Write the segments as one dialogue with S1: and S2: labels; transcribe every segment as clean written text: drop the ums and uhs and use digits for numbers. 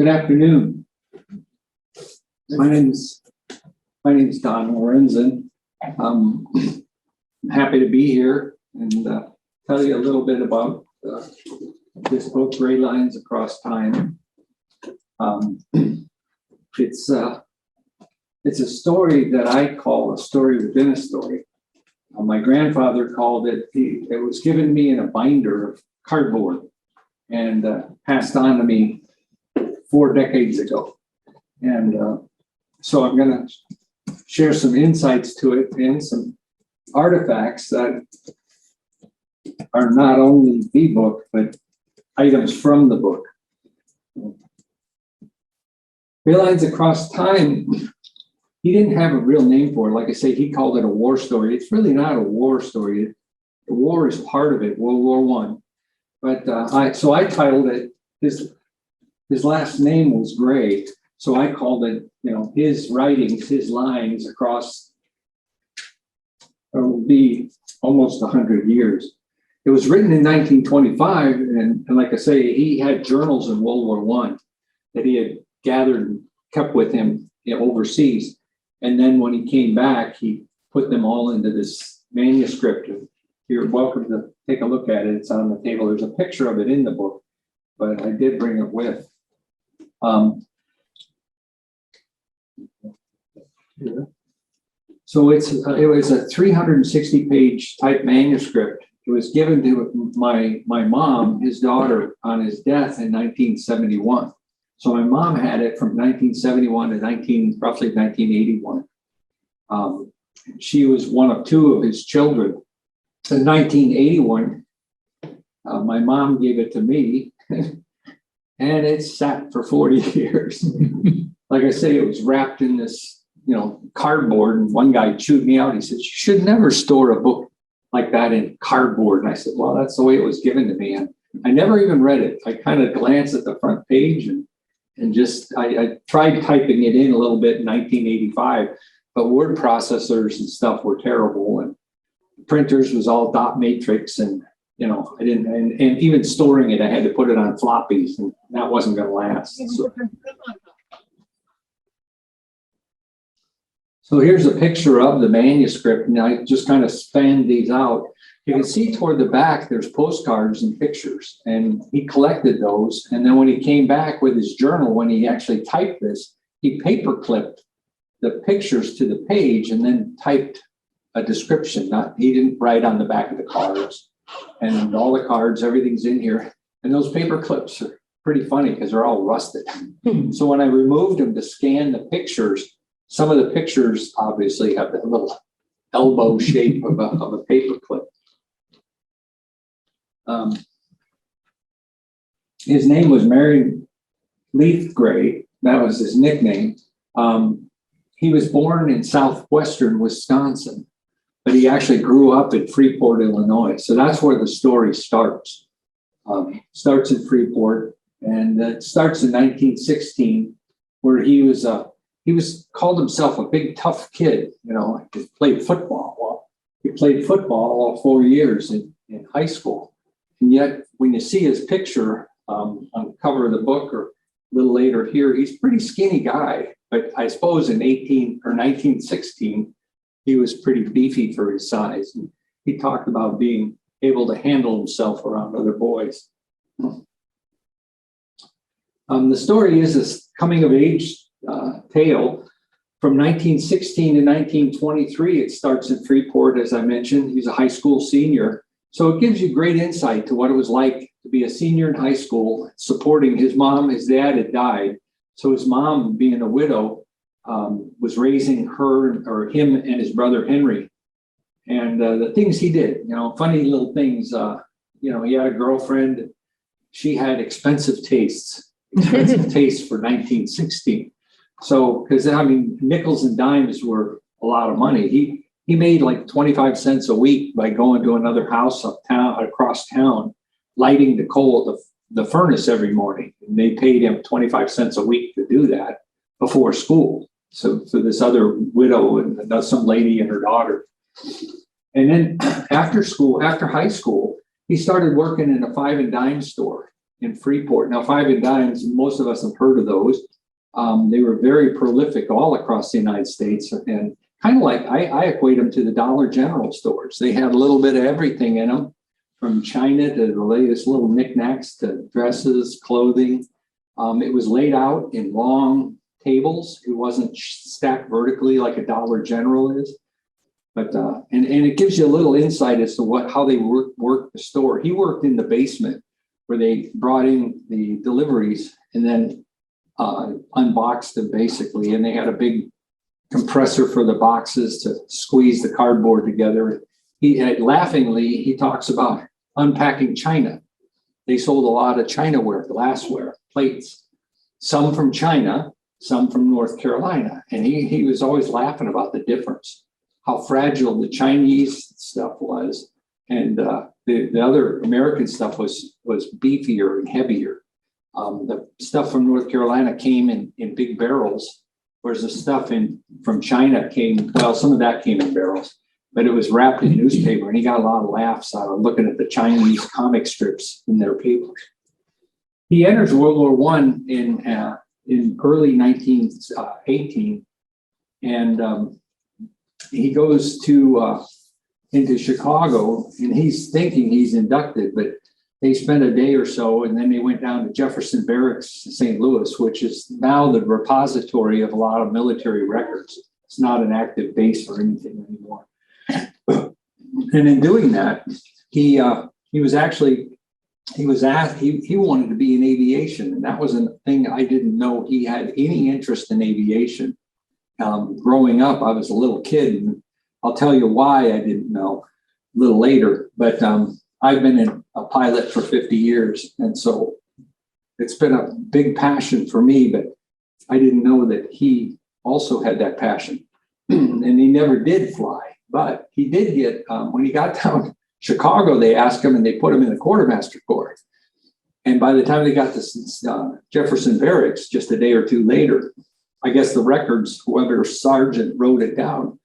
S1: Good afternoon. My name is Don Lorenzen. I'm happy to be here and tell you a little bit about this book, Gray Lines Across Time. It's a story that I call a story within a story. My grandfather called it. It was given me in a binder of cardboard and passed on to me 4 decades ago. And so I'm going to share some insights to it and some artifacts that are not only the book, but items from the book. Gray Lines Across Time, he didn't have a real name for it. Like I say, he called it a war story. It's really not a war story. The war is part of it, World War I. But I titled it, his last name was Gray, so I called it, his writings, his lines across, it will be almost 100 years. It was written in 1925, and like I say, he had journals in World War I that he had gathered and kept with him overseas. And then when he came back, he put them all into this manuscript. You're welcome to take a look at it. It's on the table. There's a picture of it in the book, but I did bring it with. So it was a 360-page type manuscript. It was given to my mom, his daughter, on his death in 1971. So my mom had it from 1971 to roughly 1981. She was one of 2 of his children. In 1981, my mom gave it to me, and it sat for 40 years. Like I say, it was wrapped in this, cardboard, and one guy chewed me out. He said, "You should never store a book like that in cardboard." And I said, "Well, that's the way it was given to me." And I never even read it. I kind of glanced at the front page and just, I tried typing it in a little bit in 1985, but word processors and stuff were terrible, and printers was all dot matrix, and I didn't, and even storing it, I had to put it on floppies, and that wasn't going to last. So here's a picture of the manuscript, and I just kind of spanned these out. You can see toward the back, there's postcards and pictures, and he collected those. And then when he came back with his journal, when he actually typed this, he paper clipped the pictures to the page and then typed a description. He didn't write on the back of the cards, and all the cards, everything's in here. And those paper clips are pretty funny because they're all rusted. So when I removed them to scan the pictures, some of the pictures obviously have that little elbow shape of a paper clip. His name was Marion Gray. That was his nickname. He was born in southwestern Wisconsin, but he actually grew up in Freeport, Illinois. So that's where the story starts. Starts in Freeport, and it starts in 1916, where he called himself a big tough kid. He played football. Well, he played football all 4 years in high school. And yet, when you see his picture on the cover of the book, or a little later here, he's a pretty skinny guy. But I suppose in 1916, he was pretty beefy for his size. And he talked about being able to handle himself around other boys. The story is a coming-of-age tale. From 1916 to 1923, it starts in Freeport, as I mentioned. He's a high school senior. So it gives you great insight to what it was like to be a senior in high school, supporting his mom. His dad had died. So his mom, being a widow, was raising him and his brother Henry. And the things he did, funny little things. He had a girlfriend. She had expensive tastes for 1916. So, because nickels and dimes were a lot of money. He made like 25 cents a week by going to another house across town, lighting the furnace every morning. And they paid him 25 cents a week to do that before school. So this other widow and some lady and her daughter. And then after high school, he started working in a 5 and dime store. in Freeport. Now, five and dimes, most of us have heard of those. They were very prolific all across the United States, and kind of like I equate them to the Dollar General stores. They had a little bit of everything in them, from china to the latest little knickknacks to dresses, clothing. It was laid out in long tables. It wasn't stacked vertically like a Dollar General is. But and it gives you a little insight as to how they worked the store. He worked in the basement where they brought in the deliveries and then unboxed them basically. And they had a big compressor for the boxes to squeeze the cardboard together. Laughingly, he talks about unpacking china. They sold a lot of chinaware, glassware, plates, some from China, some from North Carolina. And he was always laughing about the difference, how fragile the Chinese stuff was. And the other American stuff was beefier and heavier. The stuff from North Carolina came in big barrels, whereas the stuff from China some of that came in barrels, but it was wrapped in newspaper. And he got a lot of laughs out of looking at the Chinese comic strips in their papers. He enters World War I in early 1918, and he goes into Chicago, and he's thinking he's inducted, but they spent a day or so, and then they went down to Jefferson Barracks in St. Louis, which is now the repository of a lot of military records. It's not an active base or anything anymore. And in doing that, he wanted to be in aviation, and that was a thing I didn't know he had any interest in aviation. Growing up, I was a little kid, and I'll tell you why I didn't know a little later, but I've been a pilot for 50 years. And so it's been a big passion for me, but I didn't know that he also had that passion. And he never did fly, but he did get, when he got down to Chicago, they asked him and they put him in the quartermaster corps. And by the time they got to Jefferson Barracks, just a day or two later, I guess the records, whoever sergeant wrote it down,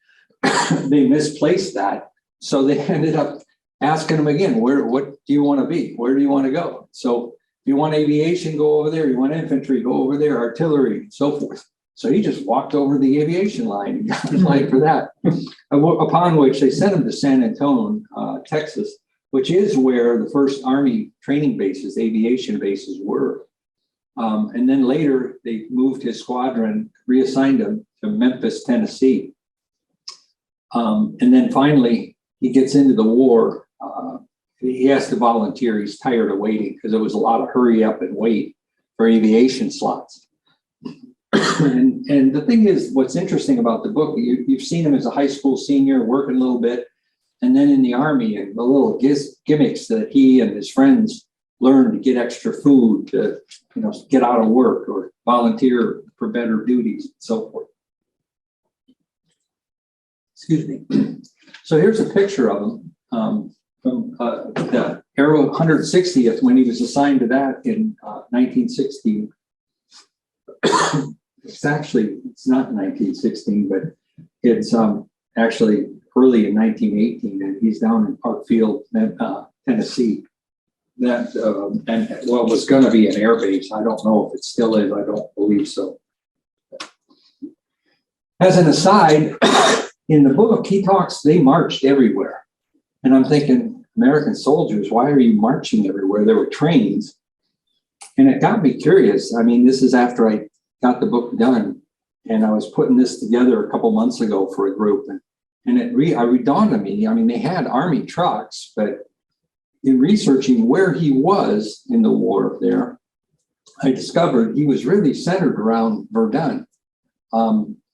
S1: they misplaced that. So they ended up asking him again, what do you want to be? Where do you want to go? So if you want aviation, go over there. You want infantry, go over there, artillery, and so forth. So he just walked over the aviation line and got applied for that. Upon which they sent him to San Antonio, Texas, which is where the first Army training bases, aviation bases were. And then later they moved his squadron, reassigned him to Memphis, Tennessee. And then finally he gets into the war. He has to volunteer. He's tired of waiting because there was a lot of hurry up and wait for aviation slots. And the thing is, what's interesting about the book, you've seen him as a high school senior working a little bit, and then in the Army, and the little gimmicks that he and his friends learned to get extra food, to get out of work or volunteer for better duties and so forth. Excuse me. So here's a picture of him from the Aero 160th when he was assigned to that in 1916. It's not 1916, but it's actually early in 1918, and he's down in Parkfield, Tennessee. That was going to be an air base. I don't know if it still is. I don't believe so. As an aside, in the book, he talks, they marched everywhere. And I'm thinking, American soldiers, why are you marching everywhere? There were trains. And it got me curious. I mean, this is after I got the book done, and I was putting this together a couple months ago for a group. And it dawned on me, I mean, they had Army trucks, but in researching where he was in the war there, I discovered he was really centered around Verdun.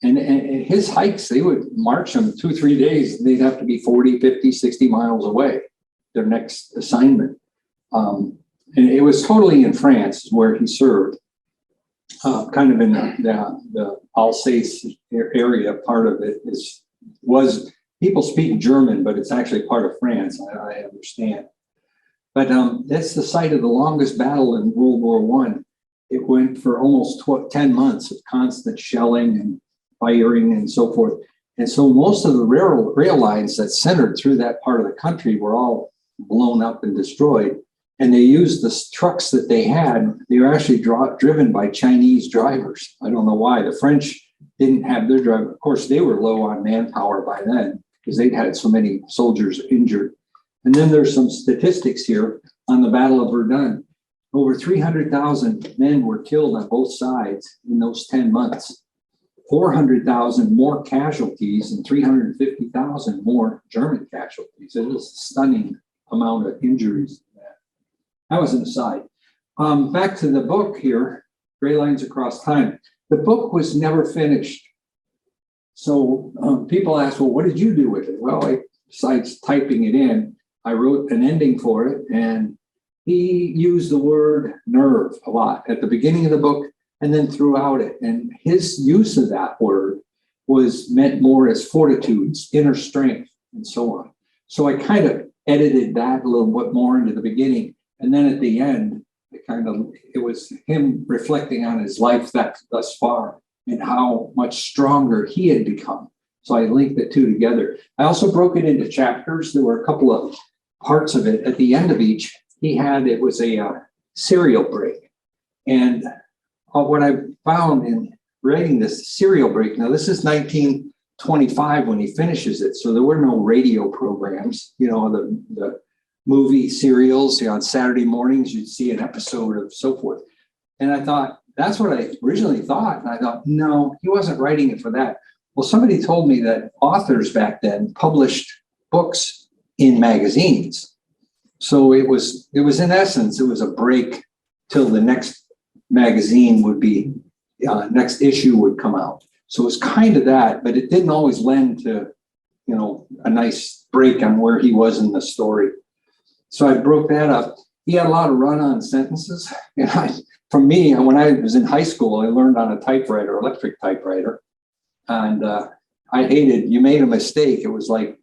S1: And his hikes, they would march them 2-3 days, and they'd have to be 40, 50, 60 miles away, their next assignment. And it was totally in France where he served, kind of in the Alsace area. Part of it was people speak German, but it's actually part of France, I understand. But that's the site of the longest battle in World War I. It went for almost 10 months of constant shelling and firing and so forth. And so most of the rail lines that centered through that part of the country were all blown up and destroyed. And they used the trucks that they had. They were actually driven by Chinese drivers. I don't know why. The French didn't have their driver. Of course, they were low on manpower by then because they'd had so many soldiers injured. And then there's some statistics here on the Battle of Verdun. Over 300,000 men were killed on both sides in those 10 months. 400,000 more casualties and 350,000 more German casualties. It was a stunning amount of injuries. That was an aside. Back to the book here, Gray Lines Across Time. The book was never finished. So people ask, well, what did you do with it? Well, besides typing it in, I wrote an ending for it, and he used the word nerve a lot at the beginning of the book and then throughout it. And his use of that word was meant more as fortitudes, inner strength, and so on. So I kind of edited that a little bit more into the beginning. And then at the end, it was him reflecting on his life thus far and how much stronger he had become. So I linked the two together. I also broke it into chapters. There were a couple of parts of it. At the end of each, it was a cereal break. And what I found in writing this cereal break, now this is 1925 when he finishes it. So there were no radio programs, the movie serials, on Saturday mornings, you'd see an episode of so forth. And I thought, that's what I originally thought. And I thought, no, he wasn't writing it for that. Well, somebody told me that authors back then published books in magazines. So it was in essence, it was a break till the next magazine would be, next issue would come out. So it was kind of that, but it didn't always lend to, a nice break on where he was in the story. So I broke that up. He had a lot of run-on sentences. And when I was in high school, I learned on a typewriter, electric typewriter. And I hated, you made a mistake. It was like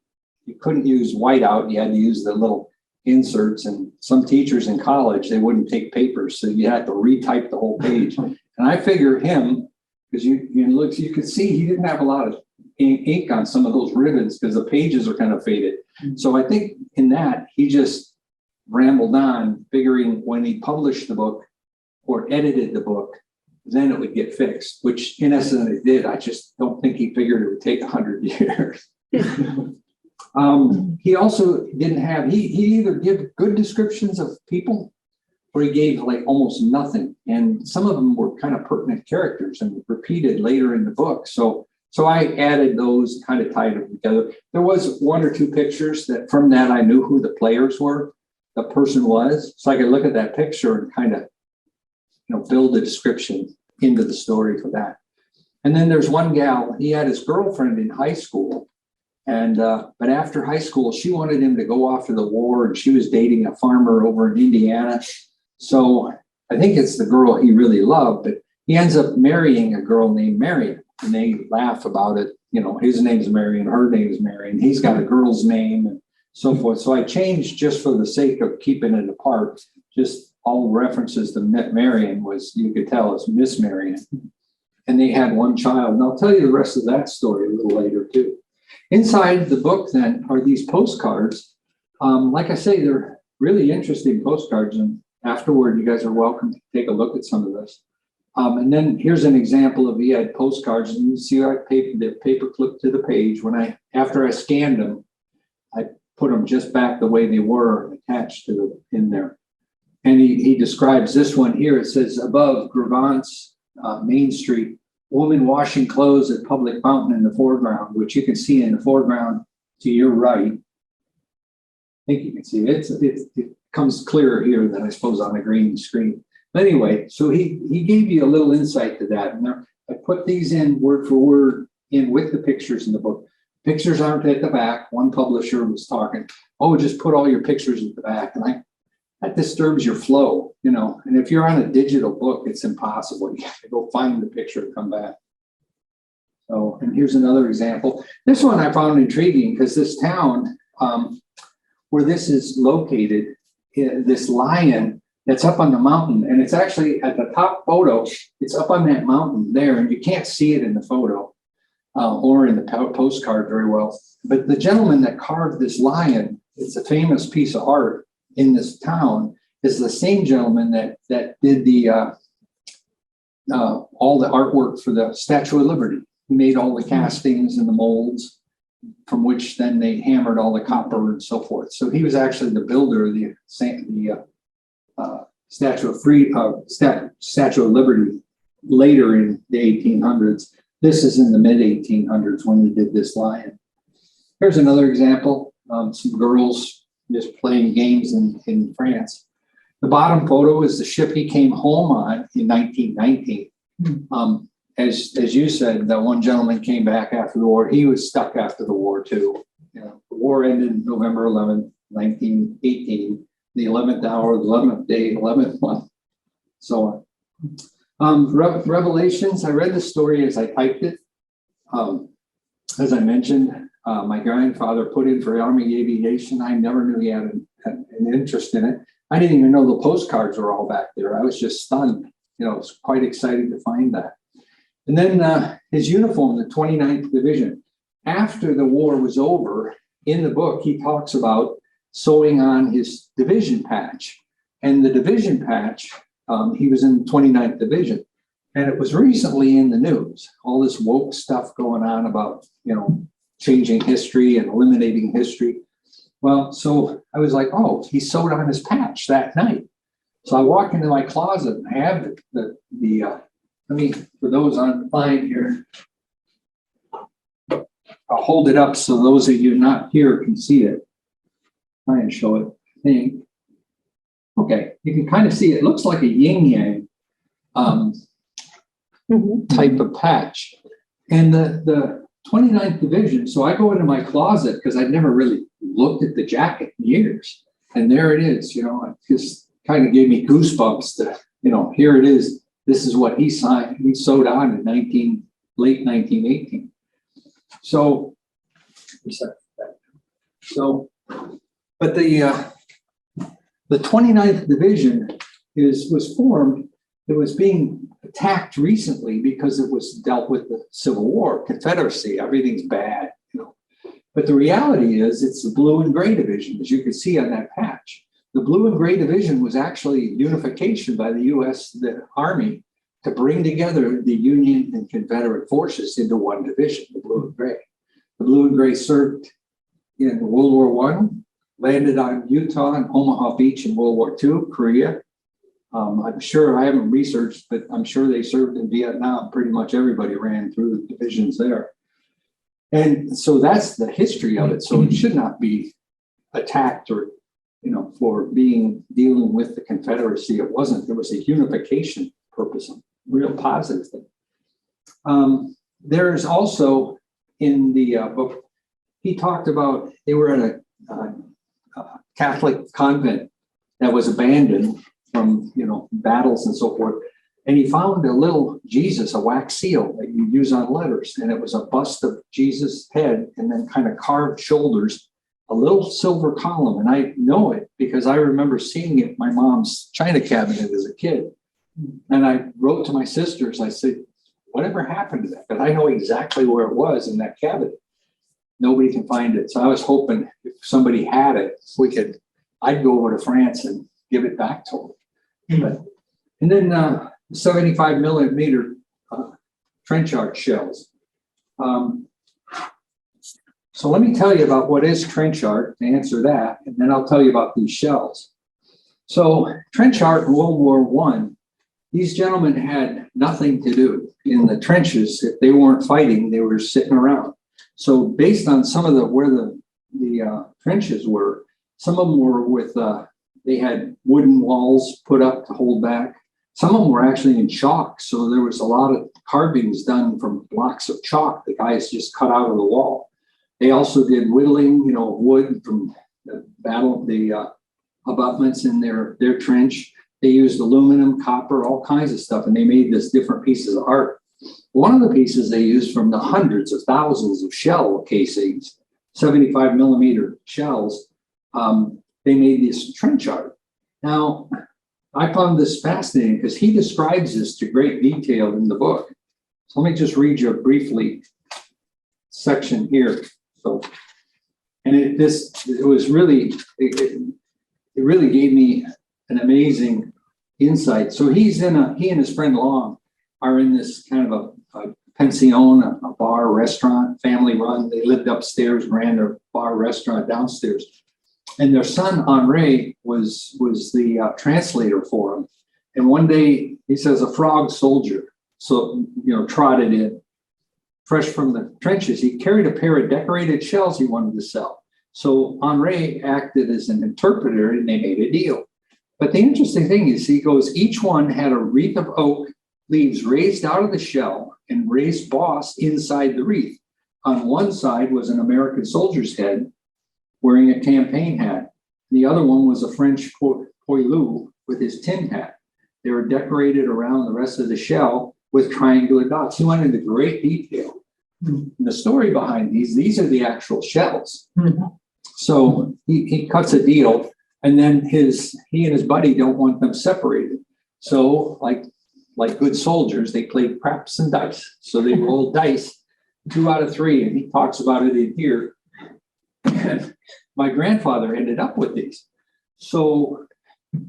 S1: you couldn't use whiteout. You had to use the little inserts. And some teachers in college, they wouldn't take papers. So you had to retype the whole page. And I figure him, because you could see he didn't have a lot of ink on some of those ribbons because the pages are kind of faded. So I think in that, he just rambled on, figuring when he published the book or edited the book, then it would get fixed, which in essence it did. I just don't think he figured it would take 100 years. He also he either gave good descriptions of people or he gave like almost nothing. And some of them were kind of pertinent characters and repeated later in the book. So I added those, kind of tied them together. There was one or two pictures that from that I knew who the players were, the person was. So I could look at that picture and kind of, build a description into the story for that. And then there's one gal, he had his girlfriend in high school. And, but after high school, she wanted him to go off to the war, and she was dating a farmer over in Indiana. So I think it's the girl he really loved, but he ends up marrying a girl named Marion, and they laugh about it. His name is Marion, her name is Marion. He's got a girl's name and so forth. So I changed just for the sake of keeping it apart. Just all references to Marion was, you could tell, it's Miss Marion. And they had one child. And I'll tell you the rest of that story a little later too. Inside the book then are these postcards. Like I say, they're really interesting postcards. And afterward, you guys are welcome to take a look at some of this. And then here's an example of he had postcards, and you see I paper the paper clip to the page. After I scanned them, I put them just back the way they were attached to in there. And he describes this one here. It says above Gravant's Main Street, woman washing clothes at public fountain in the foreground, which you can see in the foreground to your right. I think you can see it. It comes clearer here than I suppose on a green screen. But anyway, so he gave you a little insight to that. And I put these in word for word in with the pictures in the book. Pictures aren't at the back. One publisher was talking, just put all your pictures at the back. And that disturbs your flow, and if you're on a digital book, it's impossible. You have to go find the picture and come back. So, and here's another example. This one I found intriguing because this town where this is located, this lion that's up on the mountain, and it's actually at the top photo, it's up on that mountain there, and you can't see it in the photo or in the postcard very well. But the gentleman that carved this lion, it's a famous piece of art in this town, is the same gentleman that did the all the artwork for the Statue of Liberty. He made all the castings and the molds, from which then they hammered all the copper and so forth. So he was actually the builder of the Statue of Liberty later in the 1800s. This is in the mid 1800s when he did this lion. Here's another example. Some girls just playing games in France. The bottom photo is the ship he came home on in 1919. As you said, that one gentleman came back after the war. He was stuck after the war too. You know, the war ended November 11th, 1918, the 11th hour, the 11th day, 11th month, so on. Revelations, I read the story as I typed it. As I mentioned, my grandfather put in for Army Aviation. I never knew he had an interest in it. I didn't even know the postcards were all back there. I was just stunned. You know, it was quite exciting to find that. And then his uniform, the 29th Division. After the war was over, in the book, he talks about sewing on his division patch. And the division patch, he was in the 29th Division. And it was recently in the news, all this woke stuff going on about, you know, changing history and eliminating history. Well, so I was like, oh, he sewed on his patch that night. So I walk into my closet and I have let me, for those on the line here, I'll hold it up so those of you not here can see it. Try and show it, I think. Okay, you can kind of see it looks like a yin-yang type of patch. And the 29th Division, so I go into my closet because I'd never really looked at the jacket in years. And there it is, you know, it just kind of gave me goosebumps to, you know, here it is. This is what he signed, he sewed on in late 1918. So, but the 29th Division was formed. It was being attacked recently because it was dealt with the Civil War, Confederacy, everything's bad, you know. But the reality is it's the Blue and Gray Division, as you can see on that patch. The Blue and Gray Division was actually unification by the U.S. the Army to bring together the Union and Confederate forces into one division, the Blue and Gray. The Blue and Gray served in World War I, landed on Utah and Omaha Beach in World War II, Korea. I'm sure, I haven't researched, but I'm sure they served in Vietnam. Pretty much everybody ran through the divisions there. And so that's the history of it. So it should not be attacked or, you know, for dealing with the Confederacy. It wasn't. There was a unification purpose, a real positive thing. There's also in the book, he talked about they were at a Catholic convent that was abandoned from, you know, battles and so forth. And he found a little Jesus, a wax seal that you use on letters. And it was a bust of Jesus' head and then kind of carved shoulders, a little silver column. And I know it because I remember seeing it in my mom's china cabinet as a kid. And I wrote to my sisters, I said, whatever happened to that? But I know exactly where it was in that cabinet. Nobody can find it. So I was hoping if somebody had it, I'd go over to France and give it back to them. And then 75 millimeter trench arch shells. So let me tell you about what is trench art to answer that, and then I'll tell you about these shells. So trench art in World War I, these gentlemen had nothing to do in the trenches. If they weren't fighting, they were sitting around. So based on some of where the trenches were, some of them were with, they had wooden walls put up to hold back. Some of them were actually in chalk. So there was a lot of carvings done from blocks of chalk the guys just cut out of the wall. They also did whittling, you know, wood from the abutments in their trench. They used aluminum, copper, all kinds of stuff, and they made this different pieces of art. One of the pieces they used from the hundreds of thousands of shell casings, 75 millimeter shells, they made this trench art. Now, I found this fascinating because he describes this to great detail in the book. So let me just read you a briefly section here. So, and it really gave me an amazing insight. So he and his friend Long are in this kind of a pension, a bar, restaurant, family run. They lived upstairs, ran their bar, restaurant downstairs. And their son, Henri, was the translator for him. And one day he says a frog soldier, trotted in, fresh from the trenches. He carried a pair of decorated shells he wanted to sell. So Henri acted as an interpreter and they made a deal. But the interesting thing is, he goes, each one had a wreath of oak leaves raised out of the shell and raised boss inside the wreath. On one side was an American soldier's head wearing a campaign hat. The other one was a French poilu with his tin hat. They were decorated around the rest of the shell with triangular dots. He went into great detail. And the story behind these are the actual shells. Mm-hmm. So he cuts a deal, and then he and his buddy don't want them separated. So like good soldiers, they played craps and dice. So they rolled dice, 2 out of 3, and he talks about it in here. And my grandfather ended up with these. So,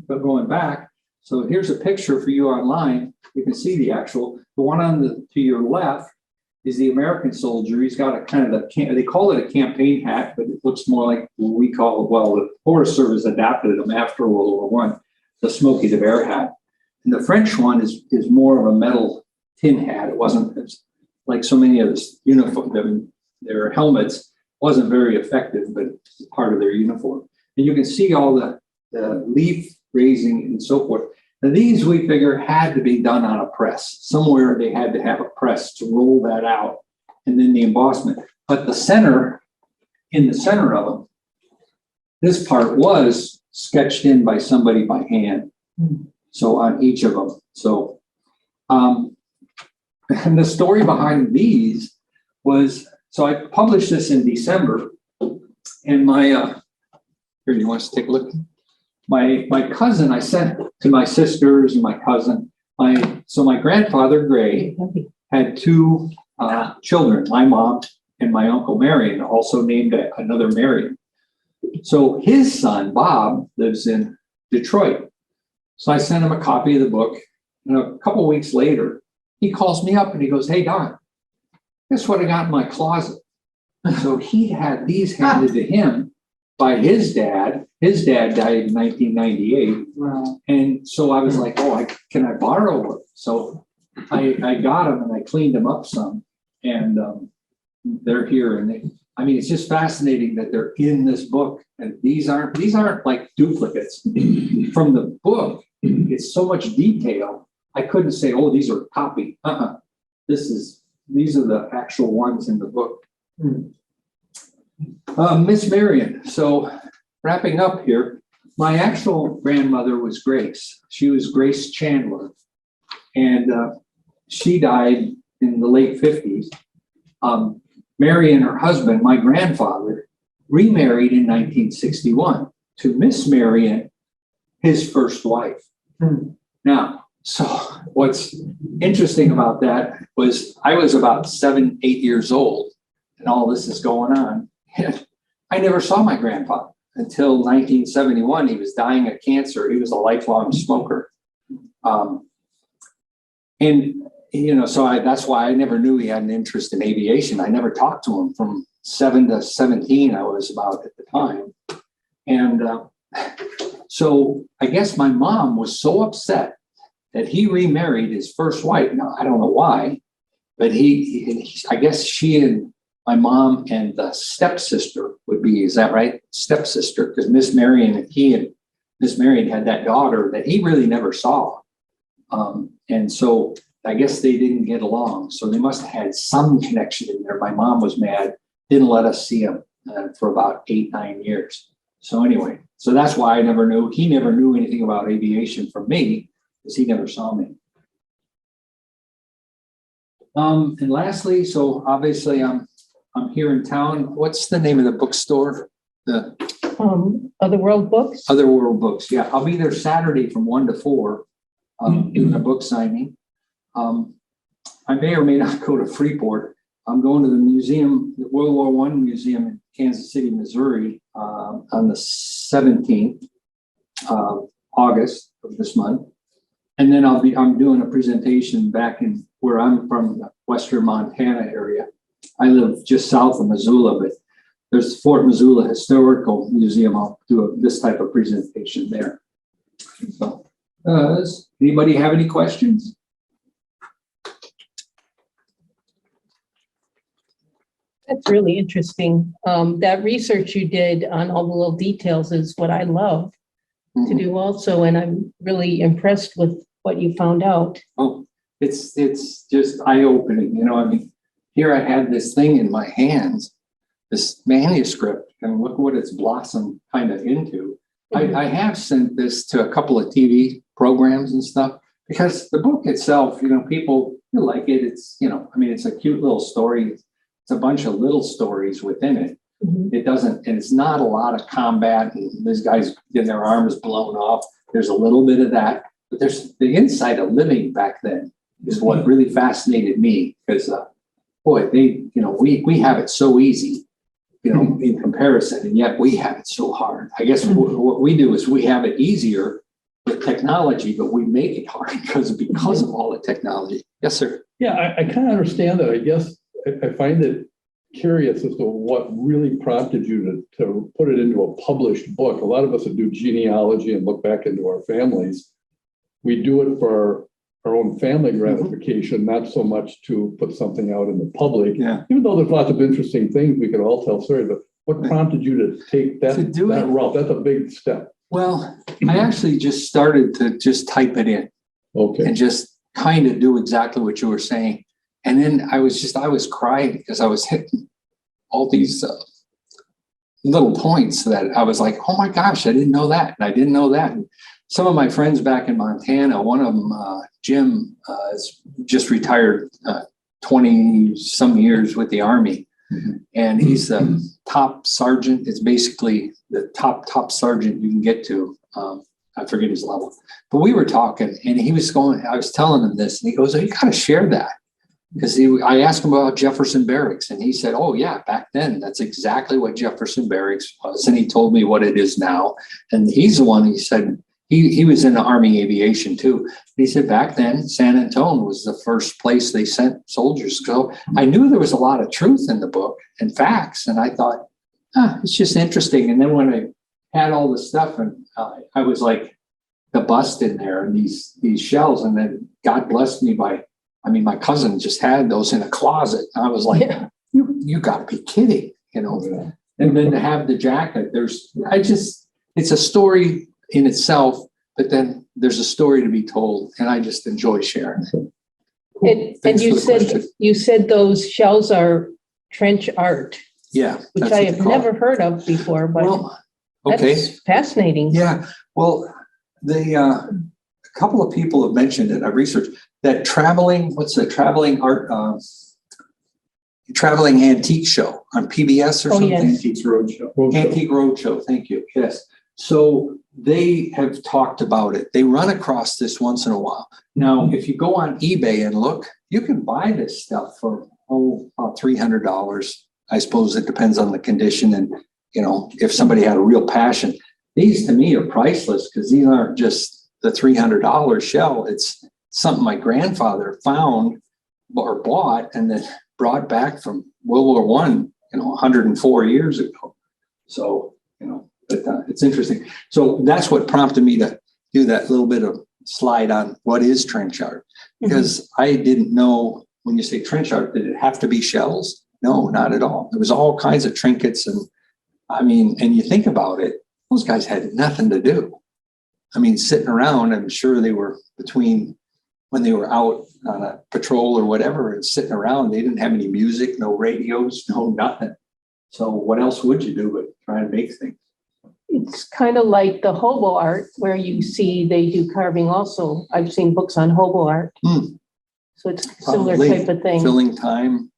S1: but going back, so here's a picture for you online. You can see the one to your left is the American soldier. He's got a kind of they call it a campaign hat, but it looks more like what we call, the Forest Service adapted them after World War I, the Smokey the Bear hat. And the French one is more of a metal tin hat. It wasn't like so many of this uniform, their helmets wasn't very effective, but it's part of their uniform. And you can see all the leaf raising and so forth. And these, we figure, had to be done on a press. Somewhere they had to have a press to roll that out, and then the embossment. But in the center of them, this part was sketched in by somebody by hand. So on each of them. So, and the story behind these was, so I published this in December, and my, here, you want us to take a look? My cousin, I sent to my sisters and my cousin. My grandfather, Gray, had 2 children, my mom and my uncle Marion, also named another Marion. So his son, Bob, lives in Detroit. So I sent him a copy of the book, and a couple of weeks later, he calls me up and he goes, "Hey, Don, guess what I got in my closet?" So he had these handed to him by his dad. His dad died in 1998. Wow. And so I was like, can I borrow it? So I got them and I cleaned them up some, and they're here. And it's just fascinating that they're in this book. And these aren't like duplicates from the book. It's so much detail. I couldn't say, these are a copy. These are the actual ones in the book. Miss Marion. So wrapping up here, my actual grandmother was Grace. She was Grace Chandler, and she died in the late 50s. Marion, her husband, my grandfather, remarried in 1961 to Miss Marion, his first wife. Now, so what's interesting about that was I was about 7, 8 years old, and all this is going on. I never saw my grandfather until 1971. He was dying of cancer. He was a lifelong smoker. That's why I never knew he had an interest in aviation. I never talked to him from 7 to 17, I was about at the time. And so I guess my mom was so upset that he remarried his first wife. Now, I don't know why, but I guess she and my mom and the stepsister would be, is that right? Stepsister, because Miss Marion had that daughter that he really never saw. And so I guess they didn't get along. So they must have had some connection in there. My mom was mad, didn't let us see him for about 8, 9 years. So anyway, so that's why I never knew. He never knew anything about aviation from me because he never saw me. And lastly, so obviously I'm here in town. What's the name of the bookstore?
S2: Other World Books?
S1: Other World Books, yeah. I'll be there Saturday from 1 to 4 doing a book signing. I may or may not go to Freeport. I'm going to the museum, the World War I Museum in Kansas City, Missouri on the 17th. August of this month. And then I'm doing a presentation back in where I'm from, the Western Montana area. I live just south of Missoula, but there's Fort Missoula Historical Museum. I'll do this type of presentation there. So, does anybody have any questions?
S2: That's really interesting. That research you did on all the little details is what I love to do also, and I'm really impressed with what you found out.
S1: Oh, it's just eye-opening, you know. I mean, here I had this thing in my hands, this manuscript, and look what it's blossomed kind of into. I have sent this to a couple of TV programs and stuff because the book itself, you know, people like it. It's, you know, I mean, it's a cute little story. It's a bunch of little stories within it. It doesn't, and it's not a lot of combat and these guys getting their arms blown off. There's a little bit of that, but there's the inside of living back then is what really fascinated me because, boy, they, you know, we have it so easy, you know, in comparison, and yet we have it so hard. I guess what we do is we have it easier with technology, but we make it hard because of all the technology. Yes, sir.
S3: Yeah, I kind of understand that. I guess I find it curious as to what really prompted you to put it into a published book. A lot of us that do genealogy and look back into our families, we do it for our own family gratification, not so much to put something out in the public.
S1: Yeah.
S3: Even though there's lots of interesting things we could all tell stories, but what prompted you to take that route? That's a big step.
S1: Well, I actually just started to just type it in.
S3: Okay.
S1: And just kind of do exactly what you were saying. And then I was crying because I was hitting all these little points that I was like, oh my gosh, I didn't know that. And I didn't know that. And some of my friends back in Montana, one of them, Jim, is just retired 20 some years with the Army. And he's the top sergeant. It's basically the top sergeant you can get to. I forget his level, but we were talking and he was going, I was telling him this and he goes, oh, you got to share that. Because I asked him about Jefferson Barracks and he said, oh yeah, back then, that's exactly what Jefferson Barracks was. And he told me what it is now. And he's the one, he said, he was in the Army aviation too. He said back then, San Antonio was the first place they sent soldiers. So I knew there was a lot of truth in the book and facts. And I thought, it's just interesting. And then when I had all the stuff and I was like the bust in there and these shells. And then God blessed me my cousin just had those in a closet. I was like, you got to be kidding, you know. Yeah. And then to have the jacket, it's a story in itself, but then there's a story to be told, and I just enjoy sharing it.
S2: And you said those shells are trench art.
S1: Yeah.
S2: Which I have never heard of before, but that's fascinating.
S1: Yeah. Well, a couple of people have mentioned it. I've researched that traveling antique show on PBS or something.
S2: Yes.
S3: Antiques Roadshow.
S1: Antique Roadshow. Thank you. Yes. So they have talked about it. They run across this once in a while. Now, if you go on eBay and look, you can buy this stuff for about $300. I suppose it depends on the condition and, you know, if somebody had a real passion. These to me are priceless because these aren't just the $300 shell. It's something my grandfather found or bought and then brought back from World War I, 104 years ago. So, but it's interesting. So that's what prompted me to do that little bit of slide on what is trench art, because I didn't know when you say trench art, did it have to be shells? No, not at all. There was all kinds of trinkets. And and you think about it, those guys had nothing to do. Sitting around, I'm sure they were between when they were out on a patrol or whatever and sitting around, they didn't have any music, no radios, no nothing. So what else would you do but try and make things?
S2: It's kind of like the hobo art where you see they do carving also. I've seen books on hobo art. So it's a similar type of thing.
S1: Filling time,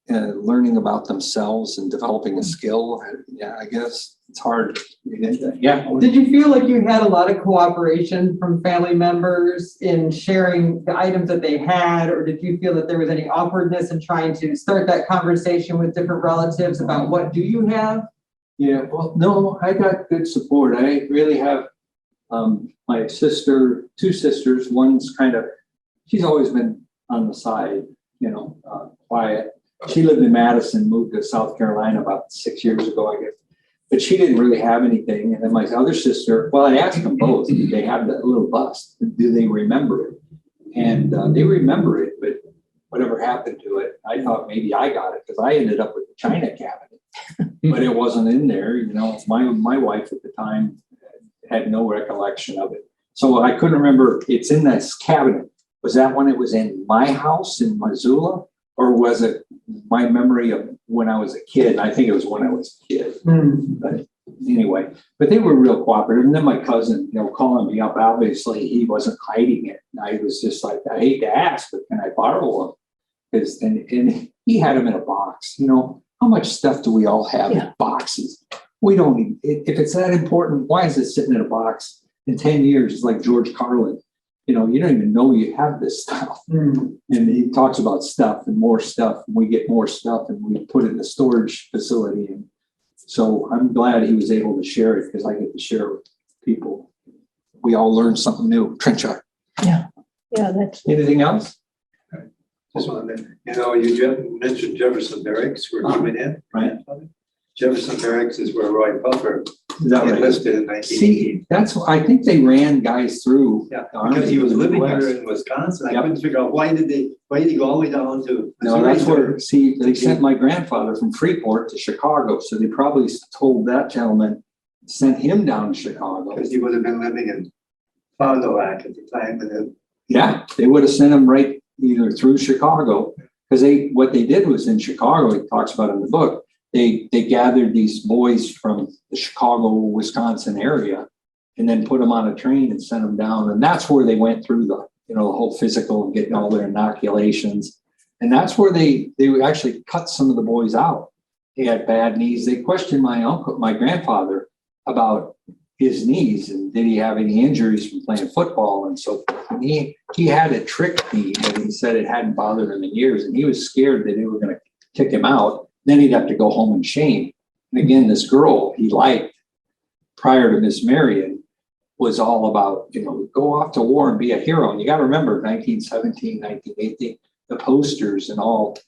S1: learning about themselves and developing a skill. Yeah, I guess it's hard. Yeah.
S4: Did you feel like you had a lot of cooperation from family members in sharing the items that they had, or did you feel that there was any awkwardness in trying to start that conversation with different relatives about what do you have?
S1: Yeah, well, no, I got good support. I really have My sister, two sisters, one's she's always been on the side, quiet. She lived in Madison, moved to South Carolina about 6 years ago, I guess. But she didn't really have anything. And then my other sister, well, I asked them both, did they have that little bust? Do they remember it? And they remember it, but whatever happened to it, I thought maybe I got it because I ended up with the China cabinet, but it wasn't in there. My wife at the time had no recollection of it. So I couldn't remember. It's in this cabinet. Was that when it was in my house in Missoula? Or was it my memory of when I was a kid? I think it was when I was a kid. But anyway, but they were real cooperative. And then my cousin, calling me up, obviously he wasn't hiding it. And I was just like, I hate to ask, but can I borrow them? And he had them in a box. How much stuff do we all have in boxes? We don't need, if it's that important, why is it sitting in a box in 10 years? It's like George Carlin. You don't even know you have this stuff. And he talks about stuff and more stuff. And we get more stuff and we put it in the storage facility. And so I'm glad he was able to share it because I get to share with people. We all learn something new. Trenchard.
S2: Yeah. Yeah, that's.
S1: Anything else?
S5: Just wanted to, you mentioned Jefferson Barracks where he went in.
S1: Right.
S5: Jefferson Barracks is where Roy Puffer
S1: Is that right?
S5: enlisted in 1918.
S1: See, I think they ran guys through.
S5: Yeah,
S1: the army
S5: because he was
S1: in the
S5: living
S1: West.
S5: here in Wisconsin. I
S1: Yep.
S5: couldn't figure out why did he go all the way down to
S1: No,
S5: Missouri?
S1: that's where, they sent my grandfather from Freeport to Chicago. So they probably told that gentleman, sent him down to Chicago.
S5: Because he would have been living in Fond du Lac at the time. And then
S1: Yeah, they would have sent him right either through Chicago. Because what they did was in Chicago, he talks about in the book, they gathered these boys from the Chicago, Wisconsin area and then put them on a train and sent them down. And that's where they went through the whole physical and getting all their inoculations. And that's where they actually cut some of the boys out. He had bad knees. They questioned my grandfather about his knees and did he have any injuries from playing football and so forth. And he had a trick knee, but he said it hadn't bothered him in years. And he was scared that they were going to kick him out. Then he'd have to go home in shame. And again, this girl he liked prior to Miss Marion was all about, go off to war and be a hero. And you got to remember 1917, 1918, the posters and all,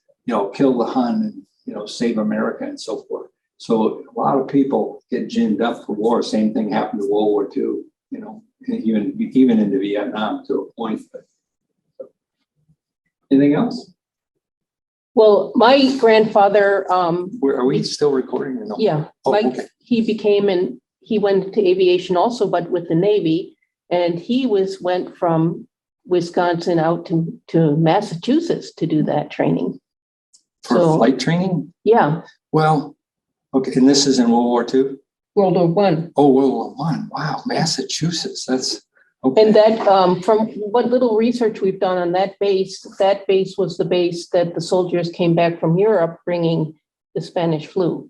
S1: kill the Hun and, save America and so forth. So a lot of people get ginned up for war. Same thing happened to World War II, even into Vietnam to a point. But, anything else?
S2: Well, my grandfather,
S1: Are we still recording or no?
S2: yeah,
S1: Oh,
S2: like
S1: okay.
S2: he went to aviation also, but with the Navy. And he went from Wisconsin out to Massachusetts to do that training.
S1: For flight training?
S2: Yeah,
S1: Well, okay. And this is in World War II?
S2: World War I.
S1: Oh, World War I. Wow. Massachusetts. That's okay.
S2: And that, from what little research we've done on that base was the base that the soldiers came back from Europe bringing the Spanish flu,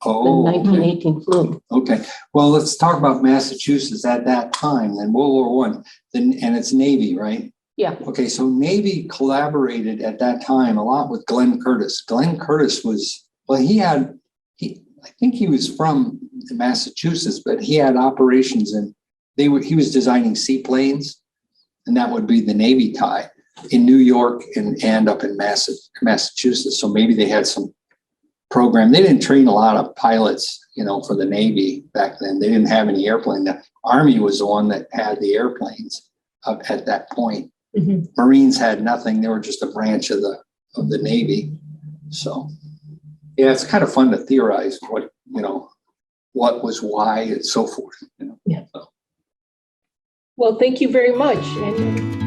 S2: the
S1: Oh,
S2: 1918 flu.
S1: okay. Well, let's talk about Massachusetts at that time, then World War I, and it's Navy, right?
S2: Yeah.
S1: Okay, so Navy collaborated at that time a lot with Glenn Curtis. Glenn Curtis I think he was from Massachusetts, but he had operations he was designing seaplanes, and that would be the Navy tie in New York and up in Massachusetts. So maybe they had some program. They didn't train a lot of pilots, for the Navy back then. They didn't have any airplane. The Army was the one that had the airplanes at that point.
S2: Mhm.
S1: Marines had nothing. They were just a branch of the Navy. So yeah, it's kind of fun to theorize what was why and so forth.
S2: Yeah. Well, thank you very much. And